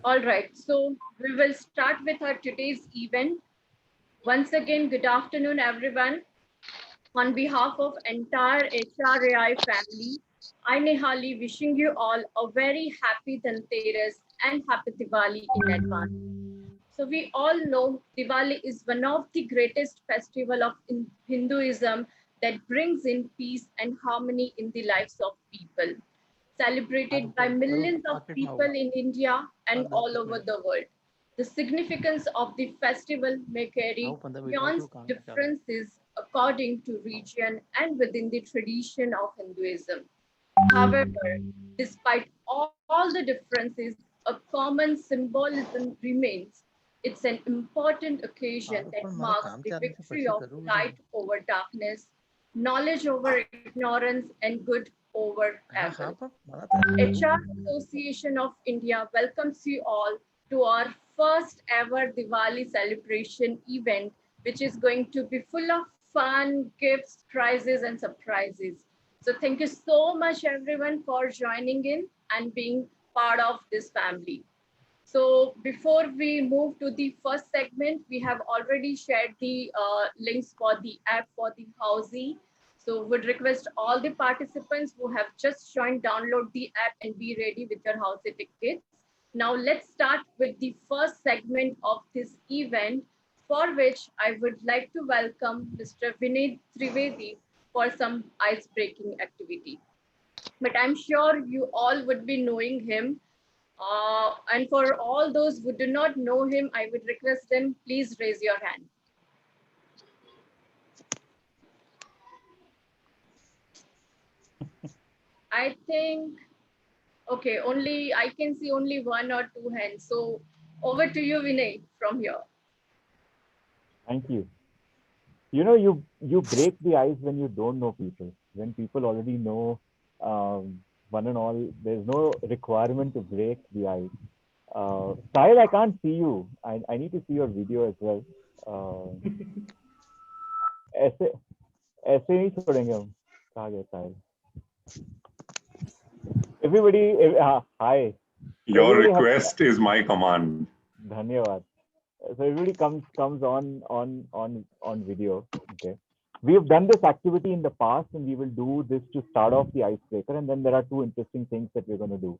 All right, so we will start with our today's event. Once again, good afternoon, everyone. On behalf of entire HRAI family, I Nehali wishing you all a very happy Dhanteras and happy Diwali in advance. So we all know Diwali is one of the greatest festival of Hinduism that brings in peace and harmony in the lives of people. Celebrated by millions of people in India and all over the world. The significance of the festival may carry nuanced differences according to region and within the tradition of Hinduism. However, despite all the differences, a common symbolism remains. It's an important occasion that marks the victory of light over darkness, knowledge over ignorance, and good over evil. HR Association of India welcomes you all to our first ever Diwali celebration event, which is going to be full of fun, gifts, prizes, and surprises. So, thank you so much, everyone, for joining in and being part of this family. So before we move to the first segment, we have already shared the links for the app for the Housey. So would request all the participants who have just joined, download the app and be ready with your Housey tickets. Now let's start with the first segment of this event, for which I would like to welcome Mr. Vinay Trivedi for some ice-breaking activity. But I'm sure you all would be knowing him, and for all those who do not know him, I would request them, please raise your hand. I think, okay, only I can see only one or two hands. So over to you, Vinay, from here. Thank you. You break the ice when you don't know people. When people already know one and all, there's no requirement to break the ice. Sahil, I can't see you. I need to see your video as well. ऐसे ऐसे नहीं छोड़ेंगे हम. कहाँ गया साहिल? Everybody, hi. Your request is my command. धन्यवाद. So everybody comes on video. Okay. We have done this activity in the past, and we will do this to start off the icebreaker. And then there are two interesting things that we're going to do.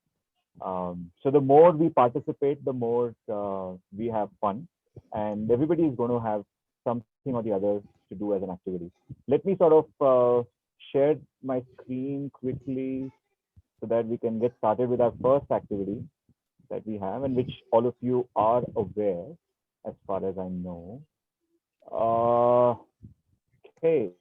So the more we participate, the more we have fun, and everybody is going to have something or the other to do as an activity. Let me sort of share my screen quickly so that we can get started with our first activity that we have, and which all of you are aware, as far as I know. Okay.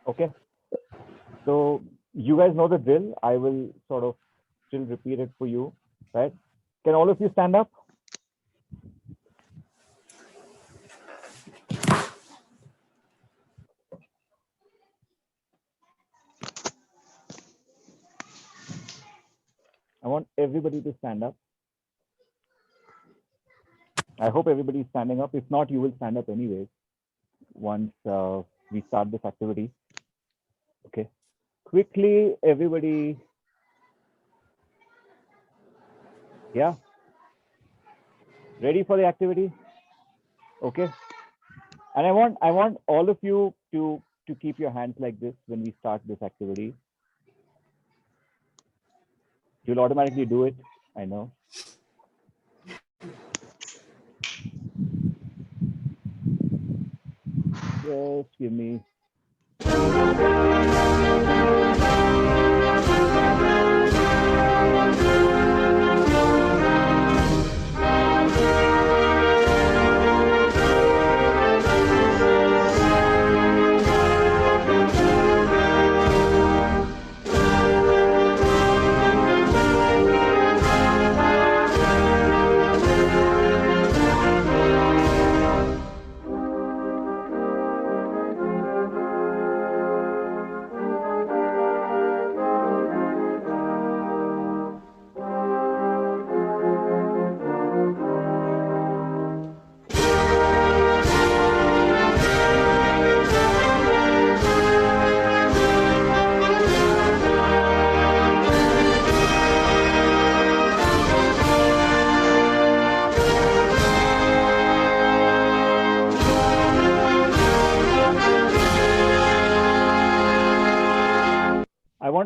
Okay. So you guys know the drill. I will sort of still repeat it for you, right? Can all of you stand up? I want everybody to stand up. I hope everybody is standing up. If not, you will stand up anyways once we start this activity. Okay. Quickly, everybody. Yeah. Ready for the activity? Okay. And I want all of you to keep your hands like this when we start this activity. You'll automatically do it. I know. Just give me.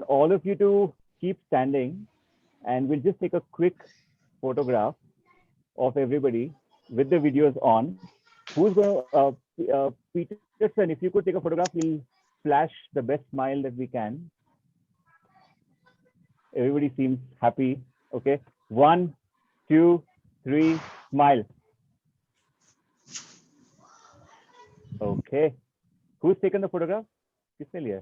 all of you to keep standing, and we'll just take a quick photograph of everybody with the videos on. Who's going to, Peterson, if you could take a photograph, we'll flash the best smile that we can. Everybody seems happy. Okay. 1, 2, 3, smile. Okay. Who's taken the photograph? किसने लिया?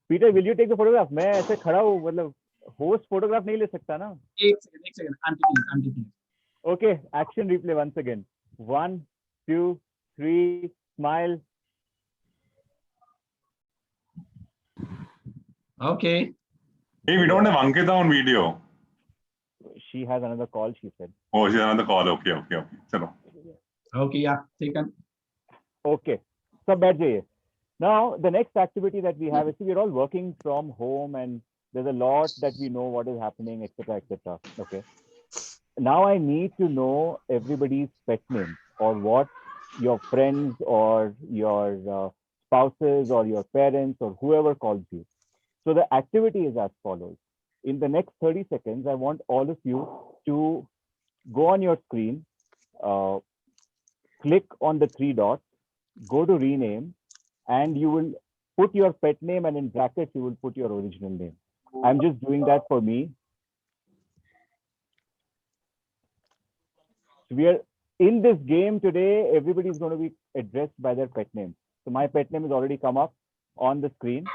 Peter, will you take the photograph? मैं ऐसे खड़ा हूँ, मतलब host photograph नहीं ले सकता ना? एक second. I'm taking it. Okay, action replay once again. 1, 2, 3, smile. Okay. Hey, we don't have Ankita on video. She has another call, she said. Oh, she's another call. Okay. Chalo. Okay, yeah, taken. Okay, सब बैठ जाइए. Now, the next activity that we have is we're all working from home and there's a lot that we know what is happening, etc., etc. Okay. Now I need to know everybody's pet name or what your friends or your spouses or your parents or whoever calls you. So the activity is as follows. In the next 30 seconds, I want all of you to go on your screen, click on the 3 dots, go to rename, and you will put your pet name, and in brackets, you will put your original name. I'm just doing that for me. So we are in this game today. Everybody is going to be addressed by their pet name. So my pet name has already come up on the screen.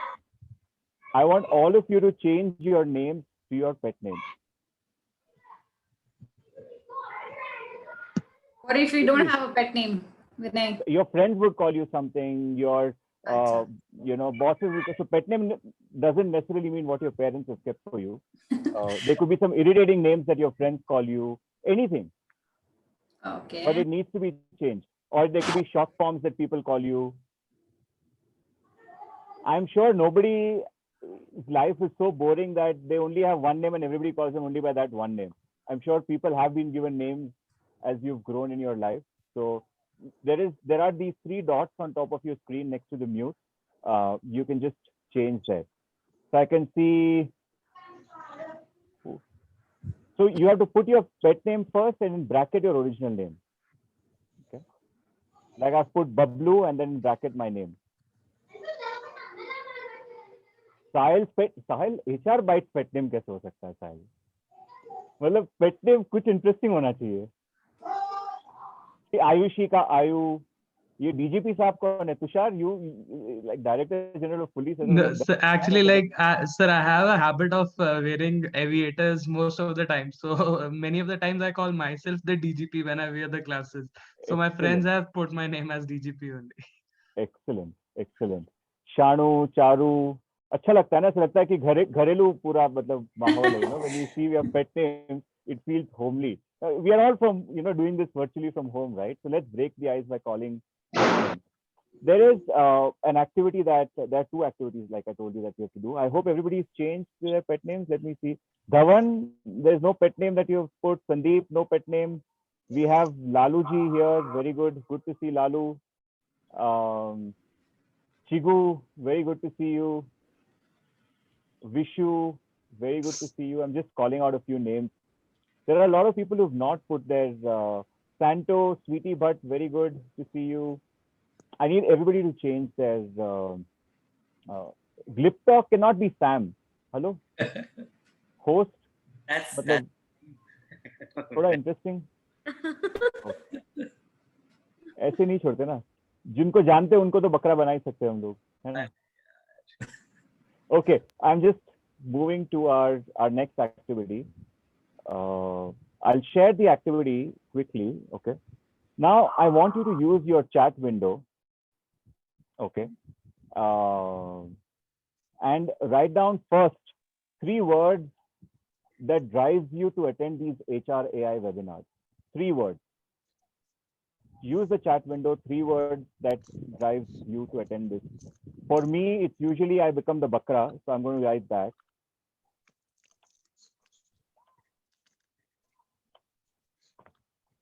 I want all of you to change your names to your pet name. What if we don't have a pet name, Vinay? Your friends would call you something. Your bosses. So pet name doesn't necessarily mean what your parents have kept for you. There could be some irritating names that your friends call you. Anything. Okay. But it needs to be changed. Or there could be short forms that people call you. I'm sure nobody's life is so boring that they only have one name and everybody calls them only by that one name. I'm sure people have been given names as you've grown in your life. So there are these 3 dots on top of your screen next to the mute. You can just change that. So I can see. So you have to put your pet name first and in bracket your original name. Okay. Like I've put Bablu and then in bracket my name. Sahil HR Bytes pet name कैसे हो सकता है साहिल? मतलब pet name कुछ interesting होना चाहिए. आयुषी का आयु. ये DGP साहब कौन है? Tushar, you like Director General of Police. No, so actually, sir, I have a habit of wearing aviators most of the time. So many of the times I call myself the DGP when I wear the glasses. So my friends have put my name as DGP only. Excellent. Shanu, Charu. अच्छा लगता है ना, ऐसा लगता है कि घरेलू पूरा मतलब माहौल है, when you see your pet name, it feels homely. We are all from, doing this virtually from home, right? So let's break the ice by calling pet names. There is an activity there are 2 activities, like I told you, that you have to do. I hope everybody's changed their pet names. Let me see. Dhawan, there's no pet name that you've put. Sandeep, no pet name. We have Laluji here. Very good. Good to see Lalu. Chigu, very good to see you. Vishu, very good to see you. I'm just calling out a few names. There are a lot of people who've not put their Santo, Sweetie Butt, very good to see you. I need everybody to change their Gliptalk cannot be Sam. Hello? Host? That's थोड़ा interesting. ऐसे नहीं छोड़ते ना. जिनको जानते हैं उनको तो बकरा बना ही सकते हैं हम लोग, है ना? Okay, I'm just moving to our next activity. I'll share the activity quickly. Okay. Now I want you to use your chat window. Okay. And write down first 3 words that drives you to attend these HR AI webinars. 3 words. Use the chat window, 3 words that drives you to attend this. For me, it's usually I become the bakra, so I'm going to write that.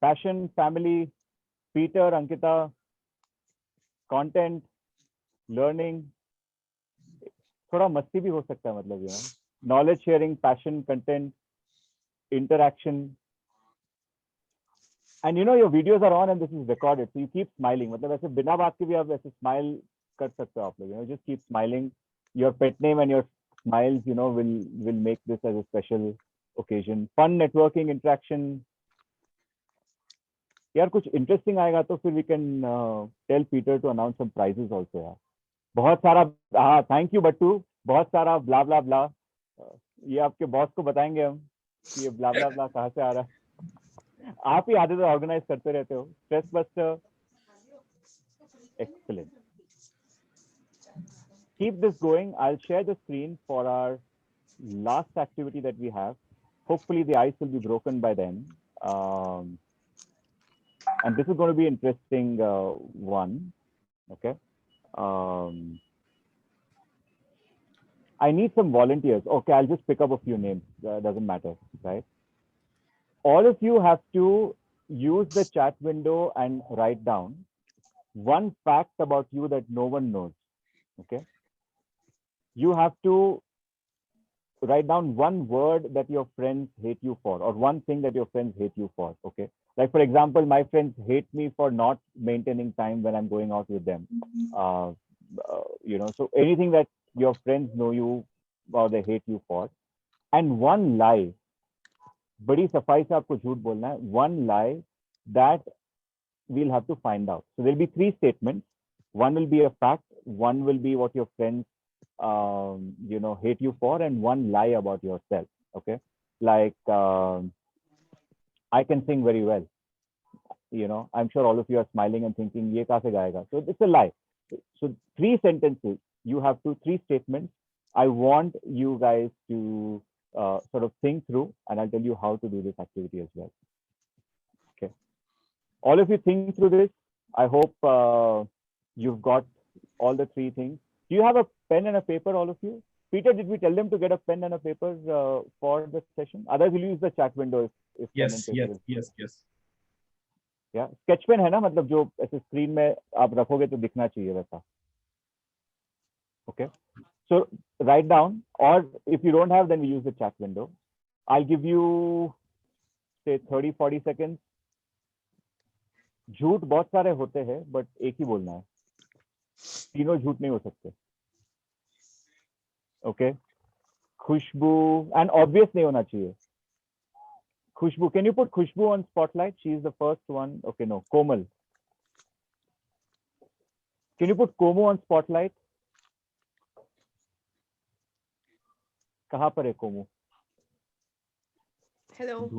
Passion, family, Peter, Ankita, content, learning, थोड़ा मस्ती भी हो सकता है, मतलब knowledge sharing, passion, content, interaction. And your videos are on and this is recorded, so you keep smiling. मतलब ऐसे बिना बात के भी आप ऐसे smile कर सकते हो आप लोग. Just keep smiling. Your pet name and your smiles, will make this as a special occasion. Fun networking, interaction. यार कुछ interesting आएगा तो फिर we can tell Peter to announce some prizes also यार. बहुत सारा, हाँ, thank you बट्टू. बहुत सारा blah blah blah. ये आपके बॉस को बताएंगे हम कि ये blah blah blah कहाँ से आ रहा है. आप ही आधे तो ऑर्गेनाइज करते रहते हो. Stress buster. Excellent. Keep this going. I'll share the screen for our last activity that we have. Hopefully the ice will be broken by then. And this is going to be interesting one. Okay. I need some volunteers. Okay, I'll just pick up a few names. Doesn't matter, right? All of you have to use the chat window and write down one fact about you that no one knows. Okay. You have to write down one word that your friends hate you for, or one thing that your friends hate you for. Okay. Like, for example, my friends hate me for not maintaining time when I'm going out with them. So anything that your friends know you or they hate you for. And one lie. बड़ी सफाई से आपको झूठ बोलना है. One lie that we'll have to find out. So there'll be 3 statements. One will be a fact. One will be what your friends, hate you for, and one lie about yourself. Okay. Like, I can sing very well. I'm sure all of you are smiling and thinking, ye kaise gayega? So it's a lie. So 3 sentences. You have 3 statements. I want you guys to sort of think through, and I'll tell you how to do this activity as well. Okay. All of you think through this. I hope you've got all the 3 things. Do you have a pen and a paper, all of you? Peter, did we tell them to get a pen and a paper for the session? Otherwise, we'll use the chat window if pen and Yes, paper yes, is- yes. Yeah, sketch pen है ना, मतलब जो ऐसे screen में आप रखोगे तो दिखना चाहिए वैसा. Okay. So write down, or if you don't have, then we use the chat window. I'll give you say 30-40 seconds. झूठ बहुत सारे होते हैं, but एक ही बोलना है. तीनों झूठ नहीं हो सकते. Okay. खुशबू, and obvious नहीं होना चाहिए. Khushbu, can you put Khushbu on spotlight? She's the first one. Okay, no. Komal. Can you put Komu on spotlight? कहाँ पर है Komu? Hello.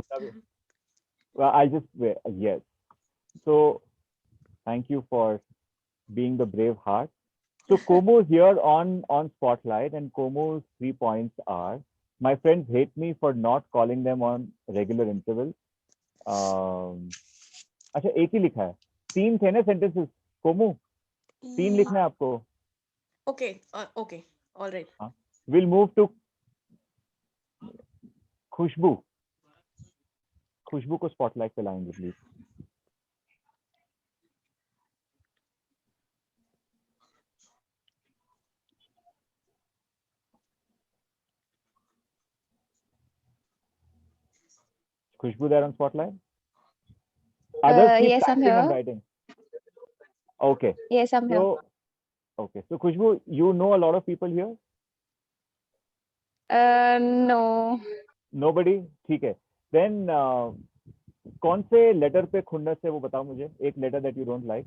Well, I'll just wait. Yes. So, thank you for being the brave heart. So Komu is here on spotlight, and Komu's 3 points are: my friends hate me for not calling them on regular intervals. अच्छा, एक ही लिखा है. 3 थे ना sentences. Komu, 3 लिखना है आपको. Okay. Okay. All right. We'll move to Khushbu. खुशबू को स्पॉटलाइट पे लाएंगे please. Khushbu there on spotlight? Others keep Yes, I'm typing and here. writing. Okay. Yes, I'm here. Okay. So Khushbu, you know a lot of people here? No. Nobody? ठीक है. Then कौन से letter पे खुन्नस है वो बताओ मुझे. एक letter that you don't like.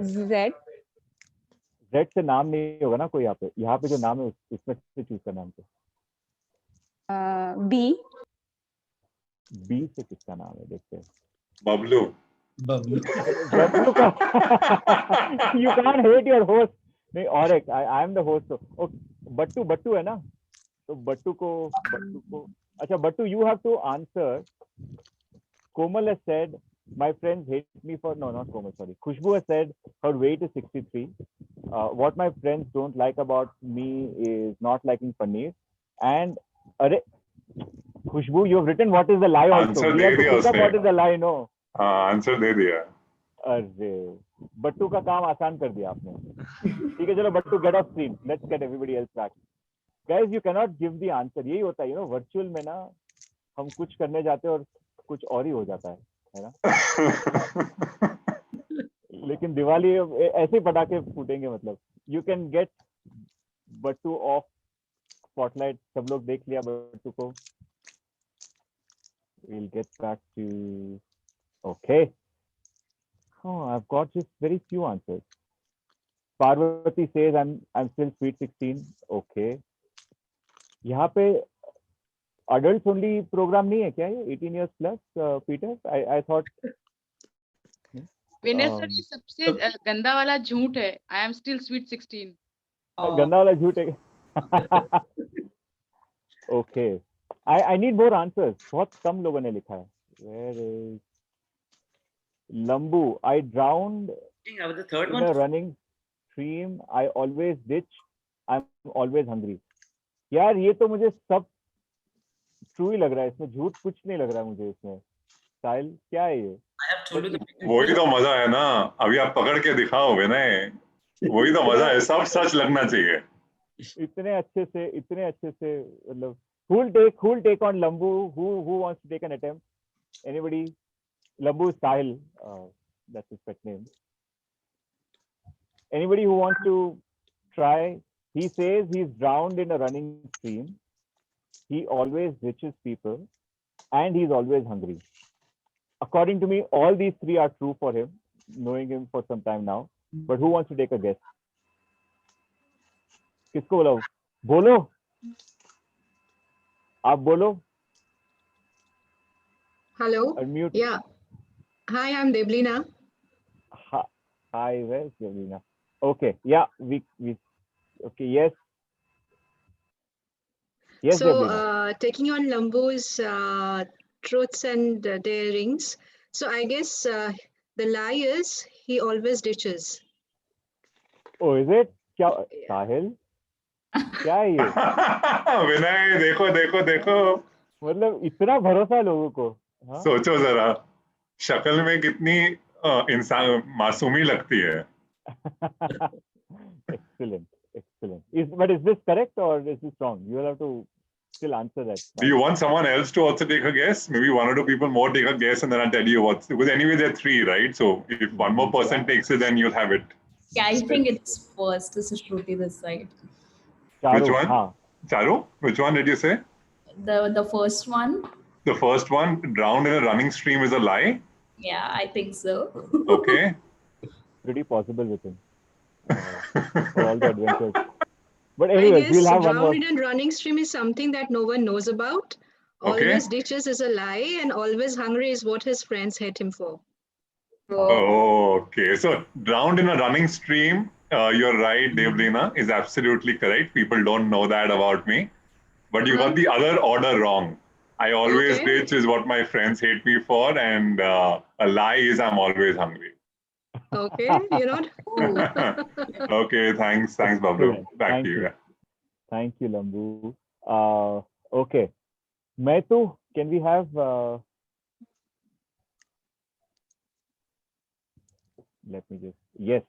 Z. Z से नाम नहीं होगा ना कोई यहाँ पे. यहाँ पे जो नाम है उसमें से चूज करना हमको. B. B से किसका नाम है देखते हैं. Bablu. Bablu. बब्लू का. You can't hate your host. नहीं, और एक I am the host. So बट्टू है ना. तो बट्टू को अच्छा बट्टू, you have to answer. Komal has said my friends hate me for, no, not Komal, sorry. Khushbu has said her weight is 63. What my friends don't like about me is not liking paneer. And Khushbu, you have written what is the lie also. Answer We have to दे दिया pick up उसने. what is the lie, no. Answer दे दिया. अरे बट्टू का काम आसान कर दिया आपने। ठीक है चलो Battu get off screen, let's get everybody else back. Guys you can not give the answer, यही होता है यू नो वर्चुअल में ना, हम कुछ करने जाते हैं और कुछ और ही हो जाता है ना। लेकिन दिवाली ऐसे पटाखे फूटेंगे, मतलब you can get Battu off spotlight. सब लोग देख लिया बट्टू को। we'll get back to okay. Oh, I've got just very few answers. Parvati says I'm still sweet 16. Okay. यहाँ पे adults only program नहीं है क्या ये 18 years plus Peter? I thought Vinay sir ये सबसे गंदा वाला झूठ है। I am still sweet 16। गंदा वाला झूठ है। Okay. I need more answers. बहुत कम लोगों ने लिखा है। Where is Lambu? I drowned The third in one. a running stream. I always ditch. I'm always hungry. यार ये तो मुझे सब ट्रू ही लग रहा है, इसमें झूठ कुछ नहीं लग रहा है मुझे इसमें। साहिल क्या है ये? I have told you the वही तो मजा है ना, अभी आप पकड़ के दिखाओगे ना, वही तो मजा है, सब सच लगना चाहिए। इतने अच्छे से मतलब who'll take on Lambu? Who wants to take an attempt? Anybody? Lambu Sahil, that's his pet name. Anybody who wants to try? He says he's drowned in a running stream. He always ditches people, and he's always hungry. According to me, all these three are true for him, knowing him for some time now. But who wants to take a guess? किसको बोलो? बोलो, आप बोलो। Hello. Unmute. Yeah. Hi, I'm Deblina. Hi, where's Deblina? Okay, yeah, we okay, yes. Yes, So, Deblina. taking on Lambu's truths and darings. So, I guess the lie is he always ditches. Oh, is it? क्या साहिल क्या है ये? विनय देखो देखो देखो, मतलब इतना भरोसा लोगों को। हाँ? सोचो जरा, शक्ल में कितनी इंसान मासूमी लगती है। Excellent. But is this correct or is this wrong? You will have to still answer that. Do you want someone else to also take a guess? Maybe one or two people more take a guess and then I'll tell you what's, because anyway there are three, right? So if one more person takes it, then you'll have it. Yeah, I think it's first. This is Shruti this side. Charu, Which one? हाँ. Charu, which one did you say? The first one. The first one, drowned in a running stream, is a lie? Yeah, I think so. Okay. Pretty possible with him. For all the adventures. But I anyways, guess we'll have one more. drowned in running stream is something that no one knows about. Okay. Always ditches is a lie, and always hungry is what his friends hate him for. Oh, okay. So drowned in a running stream, you're right, Devlina, is absolutely correct. People don't know that about me. But you got the other order wrong. I always Okay. ditch is what my friends hate me for, and a lie is I'm always hungry. Okay, you're not. Okay, thanks, Bablu. Excellent. Back Thank to you. you. Thank you, Lambu. Okay. Maitu, can we have let me just, yes.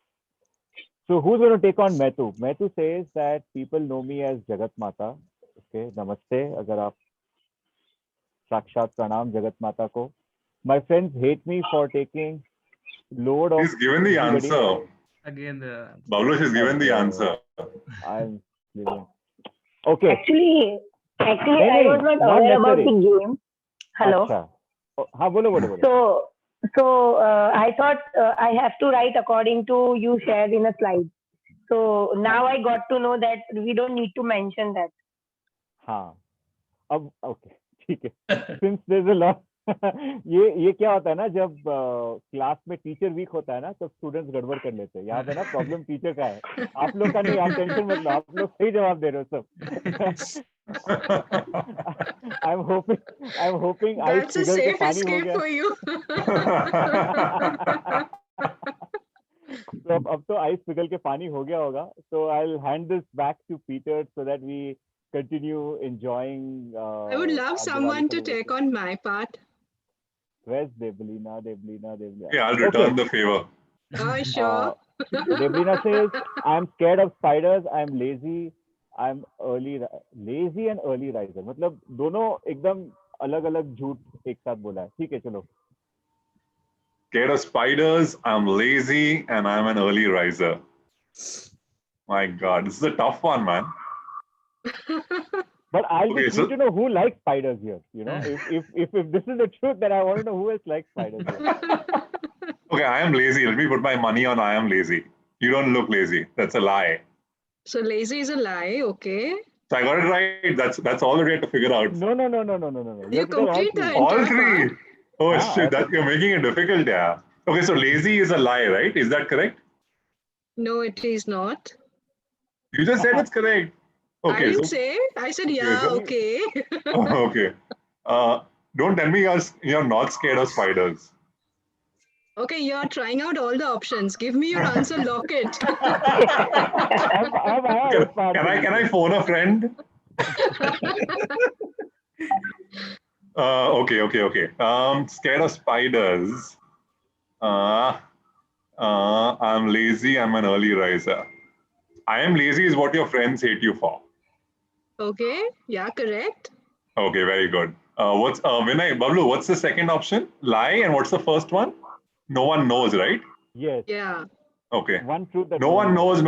So who's going to take on Maitu? Maitu says that people know me as Jagat Mata. Okay, namaste. Agar aap sakshat pranam Jagat Mata ko. My friends hate me for taking load of. He's given the everybody. answer. Again, the Bablu has given the answer. I'm leaving. Okay. Actually, I Hey, was not not aware about necessary. the game. Hello. Acha. Oh, हाँ बोलो. So I thought I have to write according to you shared in a slide. So now I got to know that we don't need to mention that. हाँ. अब okay, ठीक है. Since there's a lot. ये क्या होता है ना, जब क्लास में टीचर वीक होता है ना, तब स्टूडेंट्स गड़बड़ कर लेते हैं. यहाँ पे ना प्रॉब्लम टीचर का है, आप लोग का नहीं. आप टेंशन मत लो, आप लोग सही जवाब दे रहे हो सब. I'm hoping That's a ice पिघल के safe पानी हो escape गया. for you. तो अब तो आइस पिघल के पानी हो गया होगा. So I'll hand this back to Peter so that we continue enjoying. I would love someone to take on my part. Where's Deblina? Deblina. Yeah, I'll return the favor. Oh, sure. Deblina says, I'm scared of spiders. I'm lazy. I'm lazy and early riser. मतलब दोनों एकदम अलग-अलग झूठ एक साथ बोला है. ठीक है, चलो. Scared of spiders, I'm lazy, and I'm an early riser. My God, this is a tough one, man. But I Okay, just so- need to know who likes spiders here. You know, if this is the truth, then I want to know who else likes spiders here. Okay, I am lazy. Let me put my money on I am lazy. You don't look lazy. That's a lie. So lazy is a lie, okay. So I got it right. That's all that we had to figure out. No. You have to tell complete the All entire three. part. Oh Ah, shit, that you're making it difficult, yeah. Okay, so lazy is a lie, right? Is that correct? No, it is not. You just said it's correct. I Okay, didn't so say. I said, yeah, so- okay. okay. Don't tell me you're not scared of spiders. Okay, you're trying out all the options. Give me your answer, lock it. अब आया इस part पे. Can I phone a friend? Okay. Scared of spiders. I'm lazy. I'm an early riser. I am lazy is what your friends hate you for. Okay, yeah, correct. Okay, very good. What's Vinay, Bablu? What's the second option? Lie, and what's the first one? No one knows, right? Yes. Yeah, Okay. One truth that No one knows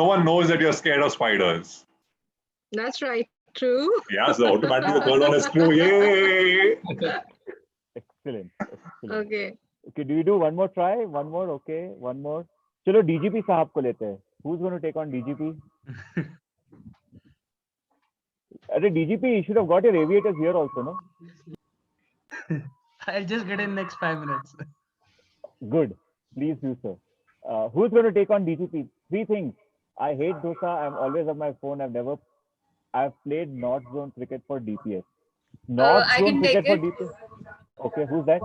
that you're scared of spiders. that's right. True. Yeah, so automatically the third one is true. Yay! Excellent. Okay. Okay, do you do one more try? One more, okay, one more. चलो DGP साहब को लेते हैं. Who's going to take on DGP? अरे DGP, you should have got your aviators here also, no? I'll just get in next 5 minutes. Good. Please do so. Who's going to take on DGP? 3 things. I hate dosa. I'm always on my phone. I've played North Zone cricket for DPS. North I Zone can cricket take for DPS. Okay, who's that?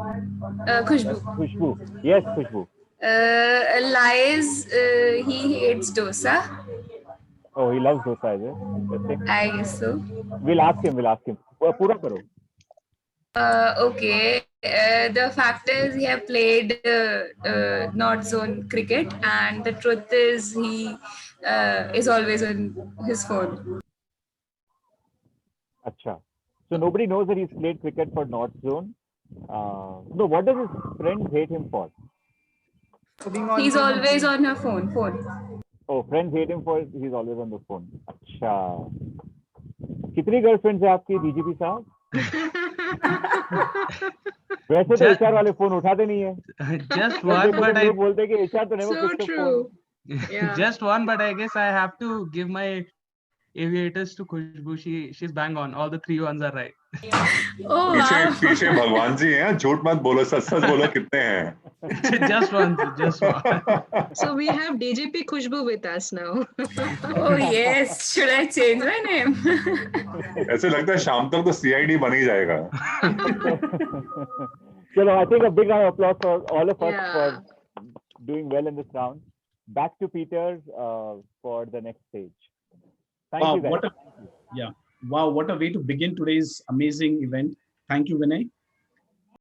Khushbu. Khushbu. Yes, Khushbu. Lies, he hates dosa. Oh, he loves dosa, is it? Interesting. I guess so. We'll ask him. पूरा करो. Okay. The fact is he have played North Zone cricket, and the truth is he is always on his phone. Acha. So nobody knows that he's played cricket for North Zone. No, what does his friends hate him for? He's always on her phone. Oh, friends hate him for he's always on the phone. अच्छा. कितनी girlfriends है आपकी DGP साहब? वैसे तो HR वाले phone उठाते नहीं है. Just one, but I बोलते कि HR तो never So picks up true. phone. Yeah. just one, but I guess I have to give my aviators to Khushbu. She's bang on. All the 3 ones are right. Oh wow. पीछे भगवान जी हैं. झूठ मत बोलो, सच बोलो कितने हैं. Just one. So we have DGP Khushbu with us now. Oh yes. Should I change my name? ऐसे लगता है शाम तक तो CID बन ही जाएगा. Chalo, I think a big round of applause for all of us Yeah. for doing well in this round. Back to Peters for the next stage. Thank Wow, you guys. what a way to begin today's amazing event. Thank you, Vinay.